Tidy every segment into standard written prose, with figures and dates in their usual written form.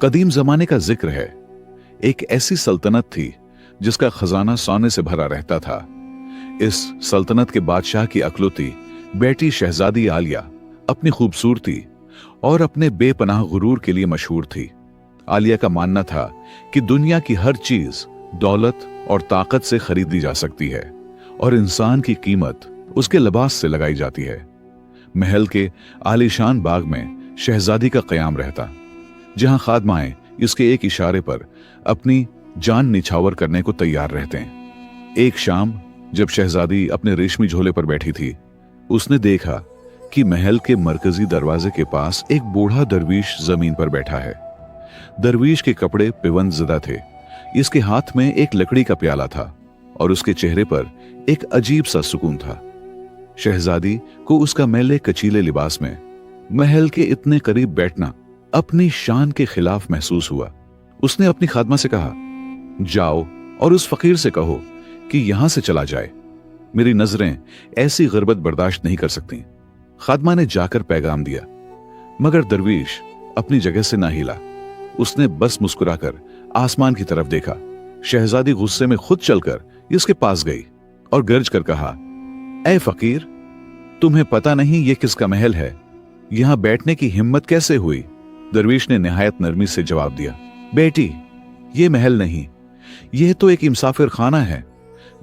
कदीम जमाने का जिक्र है। एक ऐसी सल्तनत थी जिसका खजाना सोने से भरा रहता था। इस सल्तनत के बादशाह की अकलौती बेटी शहजादी आलिया अपनी खूबसूरती और अपने बेपनाह गुरूर के लिए मशहूर थी। आलिया का मानना था कि दुनिया की हर चीज दौलत और ताकत से खरीदी जा सकती है और इंसान की कीमत उसके लिबास से लगाई जाती है। महल के आलीशान बाग में शहजादी का कयाम रहता, जहां खादमाएं इसके एक इशारे पर अपनी जान निछावर करने को तैयार रहते हैं। एक शाम जब शहजादी अपने रेशमी झोले पर बैठी थी, उसने देखा कि महल के मरकजी दरवाजे के पास एक बूढ़ा दरवीश जमीन पर बैठा है। दरवीश के कपड़े पिवंदज़दा थे। इसके हाथ में एक लकड़ी का प्याला था और उसके चेहरे पर एक अजीब सा सुकून था। शहजादी को उसका मैले कचीले लिबास में महल के इतने करीब बैठना अपनी शान के खिलाफ महसूस हुआ। उसने अपनी खादमा से कहा, जाओ और उस फकीर से कहो कि यहां से चला जाए। मेरी नजरें ऐसी गुर्बत बर्दाश्त नहीं कर सकती। खादमा ने जाकर पैगाम दिया, मगर दरवीश अपनी जगह से ना हिला। उसने बस मुस्कुराकर आसमान की तरफ देखा। शहजादी गुस्से में खुद चलकर इसके पास गई और गर्ज कर कहा, ऐ फकीर, तुम्हें पता नहीं ये किसका महल है? यहां बैठने की हिम्मत कैसे हुई? दरवीश ने निहायत नरमी से जवाब दिया, बेटी, ये महल नहीं, यह तो एक मुसाफिर खाना है,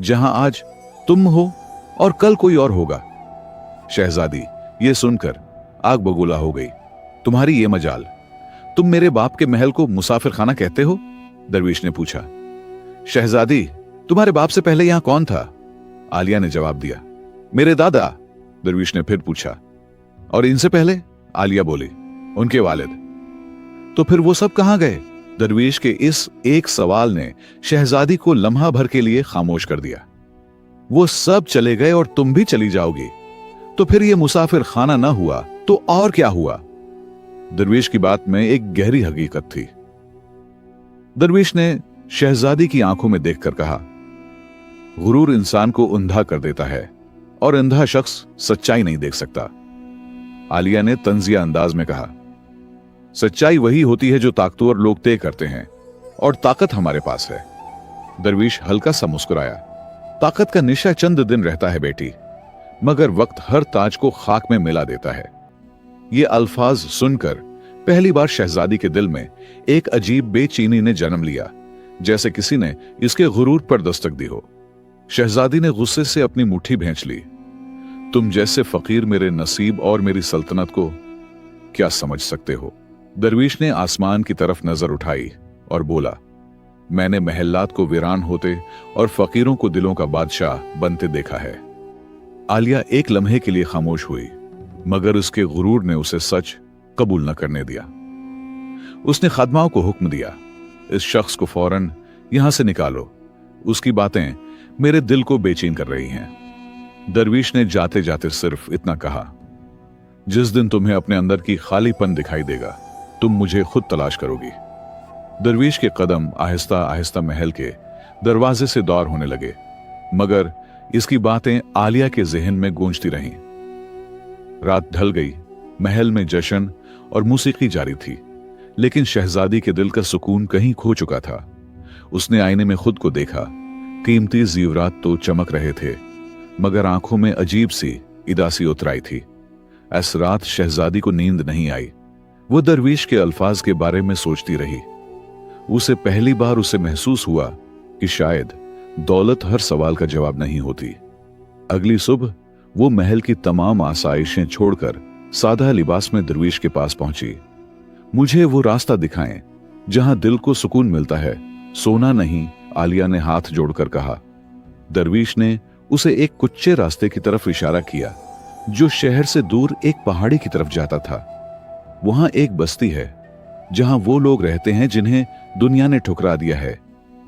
जहां आज तुम हो और कल कोई और होगा। शहजादी ये सुनकर आग बबूला हो गई। तुम्हारी ये मजाल, तुम मेरे बाप के महल को मुसाफिर खाना कहते हो? दरवीश ने पूछा। शहजादी, तुम्हारे बाप से पहले यहां कौन था? आलिया ने जवाब दिया, मेरे दादा। दरवीश ने फिर पूछा, और इनसे पहले? आलिया बोली, उनके वालिद। तो फिर वो सब कहां गए? दरवीश के इस एक सवाल ने शहजादी को लम्हा भर के लिए खामोश कर दिया। वो सब चले गए और तुम भी चली जाओगी, तो फिर ये मुसाफिर खाना ना हुआ तो और क्या हुआ? दरवीश की बात में एक गहरी हकीकत थी। दरवीश ने शहजादी की आंखों में देखकर कहा, गुरूर इंसान को अंधा कर देता है और अंधा शख्स सच्चाई नहीं देख सकता। आलिया ने तंजिया अंदाज में कहा, सच्चाई वही होती है जो ताकतवर लोग तय करते हैं, और ताकत हमारे पास है। दरवीश हल्का सा मुस्कुराया। ताकत का निशा चंद दिन रहता है बेटी, मगर वक्त हर ताज को खाक में मिला देता है। ये अल्फाज सुनकर पहली बार शहजादी के दिल में एक अजीब बेचैनी ने जन्म लिया, जैसे किसी ने इसके गुरूर पर दस्तक दी हो। शहजादी ने गुस्से से अपनी मुट्ठी भींच ली। तुम जैसे फकीर मेरे नसीब और मेरी सल्तनत को क्या समझ सकते हो? दरवीश ने आसमान की तरफ नजर उठाई और बोला, मैंने महल्लात को वीरान होते और फकीरों को दिलों का बादशाह बनते देखा है। आलिया एक लम्हे के लिए खामोश हुई, मगर उसके गुरूर ने उसे सच कबूल न करने दिया। उसने खादमाओं को हुक्म दिया, इस शख्स को फौरन यहां से निकालो, उसकी बातें मेरे दिल को बेचैन कर रही हैं। दरवीश ने जाते जाते सिर्फ इतना कहा, जिस दिन तुम्हें अपने अंदर की खालीपन दिखाई देगा, तुम मुझे खुद तलाश करोगी। दरवीश के कदम आहिस्ता आहिस्ता महल के दरवाजे से दौर होने लगे, मगर इसकी बातें आलिया के जहन में गूंजती रहीं। रात ढल गई। महल में जश्न और मौसीकी जारी थी, लेकिन शहजादी के दिल का सुकून कहीं खो चुका था। उसने आईने में खुद को देखा। कीमती जीवरात तो चमक रहे थे, मगर आंखों में अजीब सी उदासी उतराई थी। इस रात शहजादी को नींद नहीं आई। वो दरवीश के अल्फाज के बारे में सोचती रही। उसे पहली बार उसे महसूस हुआ कि शायद दौलत हर सवाल का जवाब नहीं होती। अगली सुबह वो महल की तमाम आसाइशें छोड़कर सादा लिबास में दरवीश के पास पहुंची। मुझे वो रास्ता दिखाएं जहां दिल को सुकून मिलता है, सोना नहीं, आलिया ने हाथ जोड़कर कहा। दरवीश ने उसे एक कुच्चे रास्ते की तरफ इशारा किया जो शहर से दूर एक पहाड़ी की तरफ जाता था। वहां एक बस्ती है जहां वो लोग रहते हैं जिन्हें दुनिया ने ठुकरा दिया है।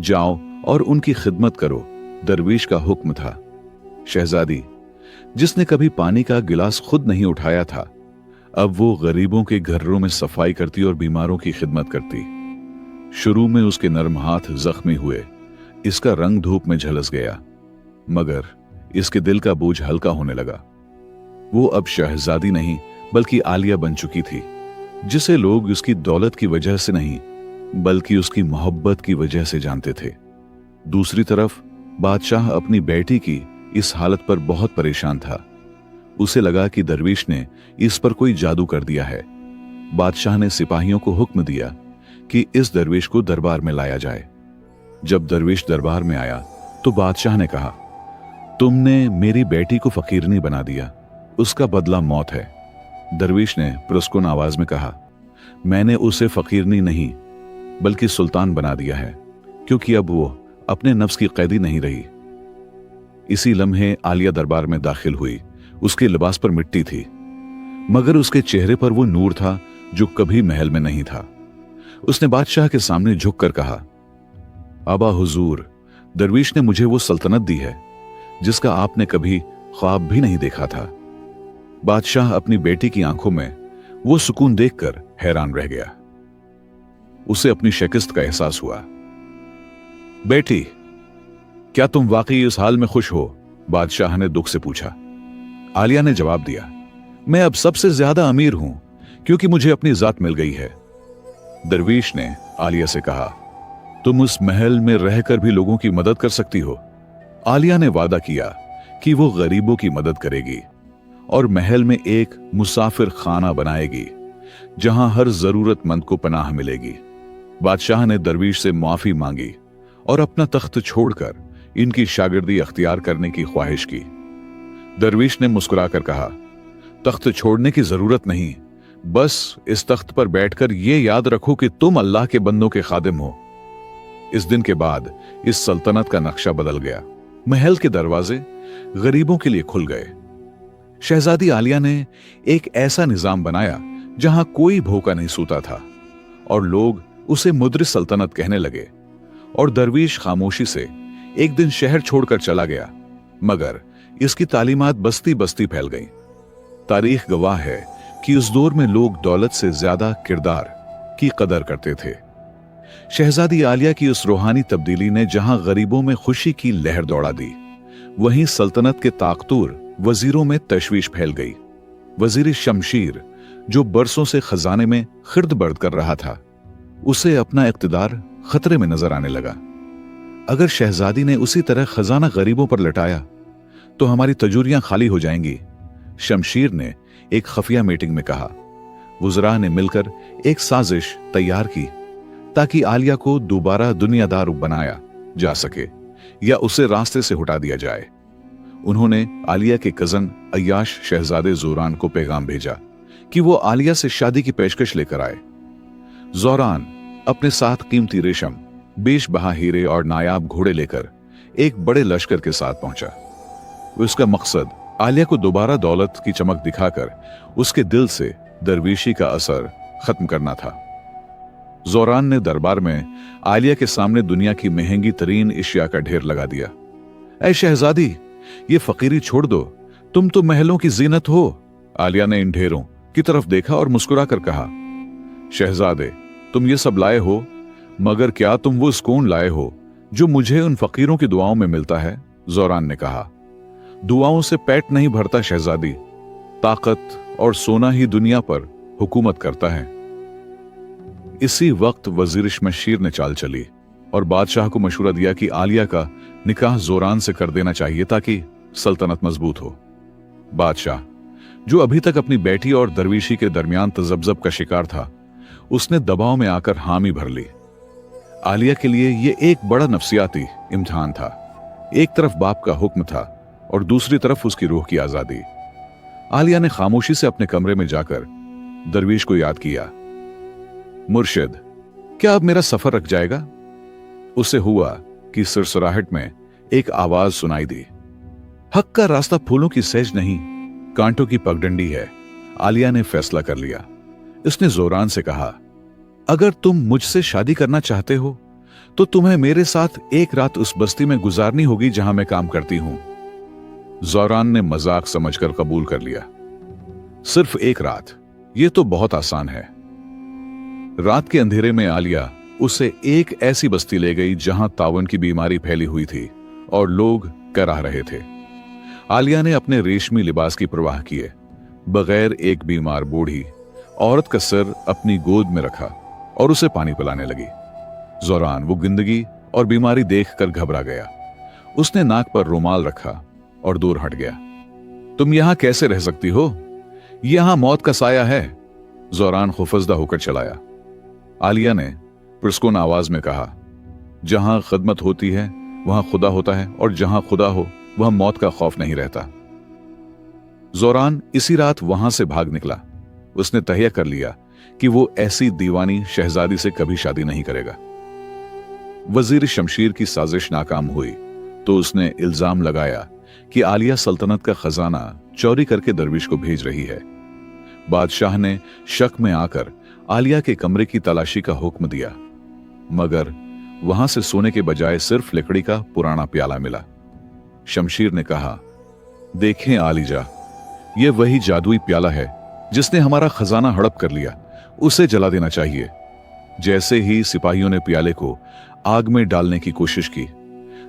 जाओ और उनकी खिदमत करो, दरवीश का हुक्म था। शहजादी, जिसने कभी पानी का गिलास खुद नहीं उठाया था, अब वो गरीबों के घरों में सफाई करती और बीमारों की खिदमत करती। शुरू में उसके नर्म हाथ जख्मी हुए, इसका रंग धूप में झलस गया, मगर इसके दिल का बोझ हल्का होने लगा। वो अब शहजादी नहीं बल्कि आलिया बन चुकी थी, जिसे लोग उसकी दौलत की वजह से नहीं बल्कि उसकी मोहब्बत की वजह से जानते थे। दूसरी तरफ बादशाह अपनी बेटी की इस हालत पर बहुत परेशान था। उसे लगा कि दरवीश ने इस पर कोई जादू कर दिया है। बादशाह ने सिपाहियों को हुक्म दिया कि इस दरवेश को दरबार में लाया जाए। जब दरवेश दरबार में आया तो बादशाह ने कहा, तुमने मेरी बेटी को फकीरनी बना दिया, उसका बदला मौत है। दरवेश ने पुरस्कुन आवाज में कहा, मैंने उसे फकीरनी नहीं बल्कि सुल्तान बना दिया है, क्योंकि अब वो अपने नफ्स की कैदी नहीं रही। इसी लम्हे आलिया दरबार में दाखिल हुई। उसके लिबास पर मिट्टी थी, मगर उसके चेहरे पर वो नूर था जो कभी महल में नहीं था। उसने बादशाह के सामने झुककर कहा, आबा हुजूर, दरवीश ने मुझे वो सल्तनत दी है जिसका आपने कभी ख्वाब भी नहीं देखा था। बादशाह अपनी बेटी की आंखों में वो सुकून देखकर हैरान रह गया। उसे अपनी शिकस्त का एहसास हुआ। बेटी, क्या तुम वाकई इस हाल में खुश हो? बादशाह ने दुख से पूछा। आलिया ने जवाब दिया, मैं अब सबसे ज्यादा अमीर हूं क्योंकि मुझे अपनी जात मिल गई है। दरवीश ने आलिया से कहा, तुम उस महल में रहकर भी लोगों की मदद कर सकती हो। आलिया ने वादा किया कि वो गरीबों की मदद करेगी और महल में एक मुसाफिर खाना बनाएगी जहां हर जरूरतमंद को पनाह मिलेगी। बादशाह ने दरवीश से माफी मांगी और अपना तख्त छोड़कर इनकी शागिर्दी अख्तियार करने की ख्वाहिश की। दरवीश ने मुस्कुराकर कहा, तख्त छोड़ने की जरूरत नहीं, बस इस तख्त पर बैठकर ये याद रखो कि तुम अल्लाह के बंदों के खादिम हो। इस दिन के बाद इस सल्तनत का नक्शा बदल गया। महल के दरवाजे गरीबों के लिए खुल गए। शहजादी आलिया ने एक ऐसा निजाम बनाया जहां कोई भूखा नहीं सोता था और लोग उसे मुद्रिस सल्तनत कहने लगे। और दरवीश खामोशी से एक दिन शहर छोड़कर चला गया, मगर इसकी तालीमात बस्ती बस्ती फैल गई। तारीख गवाह है कि उस दौर में लोग दौलत से ज्यादा किरदार की कदर करते थे। शहजादी आलिया की उस रूहानी तब्दीली ने जहां गरीबों में खुशी की लहर दौड़ा दी, वहीं सल्तनत के ताकतूर वजीरों में तशवीश फैल गई। वजीर शमशीर, जो बरसों से खजाने में खिर्द बर्द कर रहा था, उसे अपना इख्तिदार खतरे में नजर आने लगा। अगर शहजादी ने उसी तरह खजाना गरीबों पर लटाया तो हमारी तजूरियां खाली हो जाएंगी। शमशीर ने एक खफिया मीटिंग में कहा। वुज़रा ने मिलकर एक साजिश तैयार की ताकि आलिया को दोबारा दुनियादार बनाया जा सके या उसे रास्ते से हटा दिया जाए। उन्होंने आलिया के कजन अय्याश शहजादे ज़ोरान को पैगाम भेजा कि वो आलिया से शादी की पेशकश लेकर आए। ज़ोरान अपने साथ कीमती रेशम, बेश बहा हीरे और नायाब घोड़े लेकर एक बड़े लश्कर के साथ पहुंचा। उसका मकसद आलिया को दोबारा दौलत की चमक दिखाकर उसके दिल से दरवेशी का असर खत्म करना था। ज़ोरान ने दरबार में आलिया के सामने दुनिया की महंगी तरीन इशिया का ढेर लगा दिया। ऐ शहजादी, ये फकीरी छोड़ दो, तुम तो महलों की जीनत हो। आलिया ने इन ढेरों की तरफ देखा और मुस्कुरा कर कहा, शहजादे, तुम ये सब लाए हो, मगर क्या तुम वो सुकून लाए हो जो मुझे उन फकीरों की दुआओं में मिलता है? ज़ोरान ने कहा, दुआओं से पेट नहीं भरता शहजादी, ताकत और सोना ही दुनिया पर हुकूमत करता है। इसी वक्त वजीर शमशीर ने चाल चली और बादशाह को मशवरा दिया कि आलिया का निकाह ज़ोरान से कर देना चाहिए ताकि सल्तनत मजबूत हो। बादशाह, जो अभी तक अपनी बेटी और दरवीशी के दरमियान तजब्जब का शिकार था, उसने दबाव में आकर हामी भर ली। आलिया के लिए यह एक बड़ा नफ्सियाती इम्तिहान था। एक तरफ बाप का हुक्म था और दूसरी तरफ उसकी रूह की आजादी। आलिया ने खामोशी से अपने कमरे में जाकर दरवीश को याद किया, मुर्शिद, क्या अब मेरा सफर रख जाएगा? उसे हुआ कि सरसराहट में एक आवाज सुनाई दी, हक का रास्ता फूलों की सहज नहीं, कांटों की पगडंडी है। आलिया ने फैसला कर लिया। उसने ज़ोरान से कहा, अगर तुम मुझसे शादी करना चाहते हो तो तुम्हें मेरे साथ एक रात उस बस्ती में गुजारनी होगी जहां मैं काम करती हूं। ज़ोरान ने मजाक समझकर कबूल कर लिया। सिर्फ एक रात, यह तो बहुत आसान है। रात के अंधेरे में आलिया उसे एक ऐसी बस्ती ले गई जहां तावन की बीमारी फैली हुई थी और लोग कराह रहे थे। आलिया ने अपने रेशमी लिबास की परवाह किए बगैर एक बीमार बूढ़ी औरत का सर अपनी गोद में रखा और उसे पानी पिलाने लगी। ज़ोरान वो गंदगी और बीमारी देखकर घबरा गया। उसने नाक पर रुमाल रखा और दूर हट गया। तुम यहां कैसे रह सकती हो? यहां मौत का साया है। ज़ोरान खौफजदा होकर चलाया। आलिया ने पुरस्कुन आवाज में कहा, जहां खिदमत होती है वहां खुदा होता है, और जहां खुदा हो वहां मौत का खौफ नहीं रहता। ज़ोरान इसी रात वहां से भाग निकला। उसने तय कर लिया कि वो ऐसी दीवानी शहजादी से कभी शादी नहीं करेगा। वजीर शमशीर की साजिश नाकाम हुई तो उसने इल्जाम लगाया कि आलिया सल्तनत का खजाना चोरी करके दरविश को भेज रही है। बादशाह ने शक में आकर आलिया के कमरे की तलाशी का हुक्म दिया, मगर वहां से सोने के बजाय सिर्फ लकड़ी का पुराना प्याला मिला। शमशीर ने कहा, देखें आलिजा, ये वही जादुई प्याला है जिसने हमारा खजाना हड़प कर लिया, उसे जला देना चाहिए। जैसे ही सिपाहियों ने प्याले को आग में डालने की कोशिश की,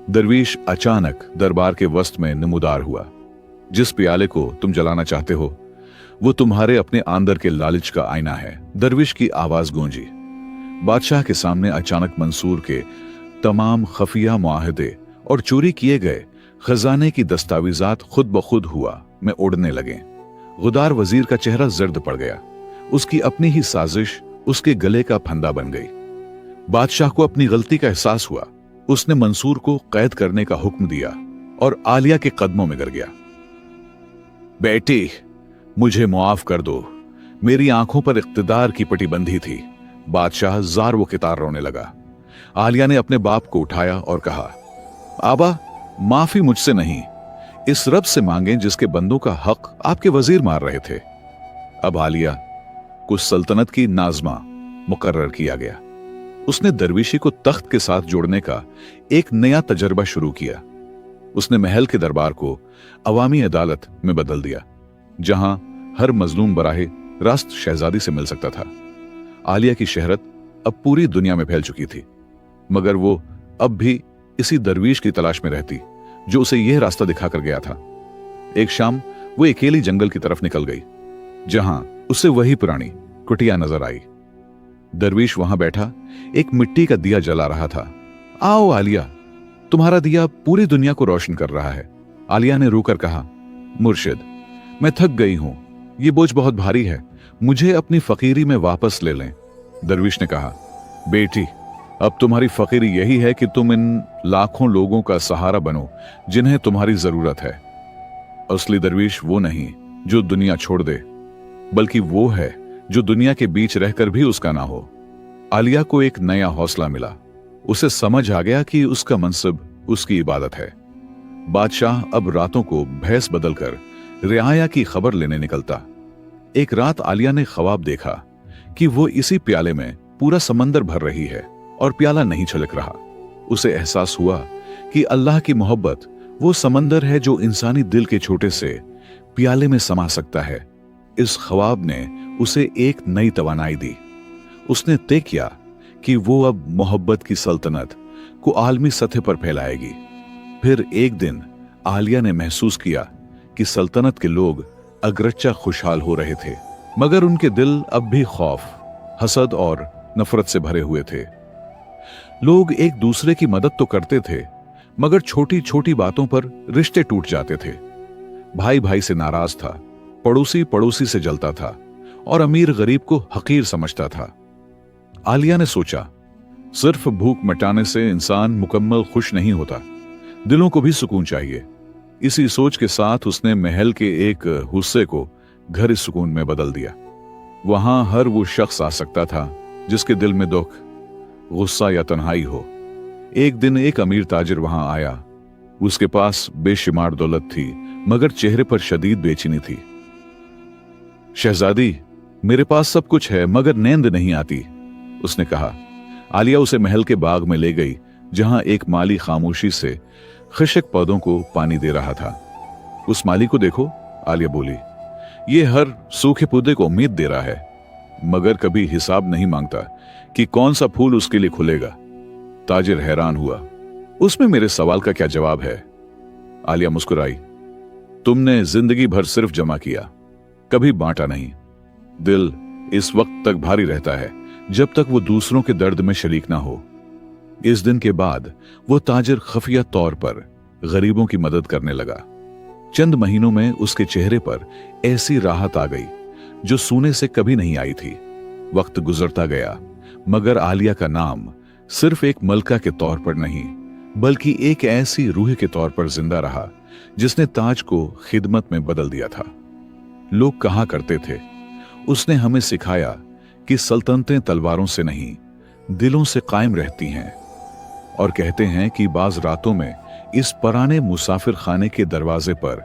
दरवीश अचानक दरबार के वस्त में नमूदार हुआ। जिस प्याले को तुम जलाना चाहते हो वो तुम्हारे अपने आंदर के लालच का आईना है। दरविश की आवाज गूंजी। बादशाह के सामने अचानक मंसूर के तमाम खफिया मुआहदे और चोरी किए गए खजाने की दस्तावेजात खुद ब खुद हुआ में उड़ने लगे। गुदार वजीर का चेहरा जर्द पड़ गया। उसकी अपनी ही साजिश उसके गले का फंदा बन गई। बादशाह को अपनी गलती का एहसास हुआ। उसने मंसूर को कैद करने का हुक्म दिया और आलिया के कदमों में गिर गया। बेटी, मुझे मुआफ कर दो, मेरी आंखों पर इख्तिदार की पटी बंधी थी। बादशाह जार वो कितार रोने लगा। आलिया ने अपने बाप को उठाया और कहा, आबा, माफी मुझसे नहीं, इस रब से मांगें जिसके बंदों का हक आपके वजीर मार रहे थे। अब आलिया को सल्तनत की नाज़मा मुकर्रर किया गया। उसने दरवीशी को तख्त के साथ जोड़ने का एक नया तजर्बा शुरू किया। उसने महल के दरबार को अवामी अदालत में बदल दिया, जहां हर मजलूम बराहे रास्त शहजादी से मिल सकता था। आलिया की शहरत अब पूरी दुनिया में फैल चुकी थी, मगर वो अब भी इसी दरवीश की तलाश में रहती जो उसे यह रास्ता दिखाकर गया था। एक शाम वो अकेली जंगल की तरफ निकल गई, जहां उसे वही पुरानी कुटिया नजर आई। दरवीश वहां बैठा एक मिट्टी का दिया जला रहा था। आओ आलिया, तुम्हारा दिया पूरी दुनिया को रोशन कर रहा है। आलिया ने रोकर कहा, मुर्शिद, मैं थक गई हूं, ये बोझ बहुत भारी है, मुझे अपनी फकीरी में वापस ले लें। दरवीश ने कहा, बेटी, अब तुम्हारी फकीरी यही है कि तुम इन लाखों लोगों का सहारा बनो जिन्हें तुम्हारी जरूरत है। असली दरवीश वो नहीं जो दुनिया छोड़ दे, बल्कि वो है जो दुनिया के बीच रहकर भी उसका ना हो। आलिया को एक नया हौसला मिला। उसे समझ आ गया कि उसका मनसब उसकी इबादत है। बादशाह अब रातों को भैंस बदलकर रियाया की खबर लेने निकलता। एक रात आलिया ने ख्वाब देखा कि वो इसी प्याले में पूरा समंदर भर रही है और प्याला नहीं छलक रहा। उसे एहसास हुआ कि अल्लाह की मोहब्बत वो समंदर है जो इंसानी दिल के छोटे से प्याले में समा सकता है। इस ख्वाब ने उसे एक नई तवानाई दी। उसने तय किया कि वो अब मोहब्बत की सल्तनत को आलमी सतह पर फैलाएगी। फिर एक दिन आलिया ने महसूस किया कि सल्तनत के लोग अगरच्चा खुशहाल हो रहे थे, मगर उनके दिल अब भी खौफ, हसद और नफरत से भरे हुए थे। लोग एक दूसरे की मदद तो करते थे, मगर छोटी छोटी बातों पर रिश्ते टूट जाते थे। भाई भाई से नाराज था, पड़ोसी पड़ोसी से जलता था और अमीर गरीब को हकीर समझता था। आलिया ने सोचा, सिर्फ भूख मिटाने से इंसान मुकम्मल खुश नहीं होता, दिलों को भी सुकून चाहिए। इसी सोच के साथ उसने महल के एक हिस्से को घर सुकून में बदल दिया। वहां हर वो शख्स आ सकता था जिसके दिल में दुख, गुस्सा या तन्हाई हो। एक दिन एक अमीर ताजिर वहां आया। उसके पास बेशुमार दौलत थी, मगर चेहरे पर शदीद बेचैनी थी। शहजादी, मेरे पास सब कुछ है मगर नींद नहीं आती, उसने कहा। आलिया उसे महल के बाग में ले गई, जहां एक माली खामोशी से खिशक पौधों को पानी दे रहा था। उस माली को देखो, आलिया बोली, ये हर सूखे पौधे को उम्मीद दे रहा है, मगर कभी हिसाब नहीं मांगता कि कौन सा फूल उसके लिए खुलेगा। ताजिर हैरान हुआ, उसमें मेरे सवाल का क्या जवाब है? आलिया मुस्कुराई, तुमने जिंदगी भर सिर्फ जमा किया, कभी बांटा नहीं। दिल इस वक्त तक भारी रहता है जब तक वो दूसरों के दर्द में शरीक ना हो। इस दिन के बाद वो ताजिर खफिया तौर पर गरीबों की मदद करने लगा। चंद महीनों में उसके चेहरे पर ऐसी राहत आ गई जो सोने से कभी नहीं आई थी। वक्त गुजरता गया, मगर आलिया का नाम सिर्फ एक मलका के तौर पर नहीं, बल्कि एक ऐसी रूह के तौर पर जिंदा रहा जिसने ताज को खिदमत में बदल दिया था। लोग कहा करते थे, उसने हमें सिखाया कि सल्तनतें तलवारों से नहीं, दिलों से कायम रहती हैं। और कहते हैं कि बाज रातों में इस पुराने मुसाफिर खाने के दरवाजे पर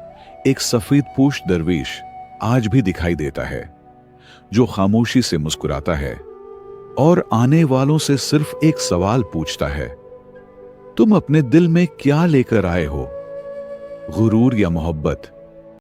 एक सफेद पोश दरवेश आज भी दिखाई देता है, जो खामोशी से मुस्कुराता है और आने वालों से सिर्फ एक सवाल पूछता है, तुम अपने दिल में क्या लेकर आए हो, गुरूर या मोहब्बत?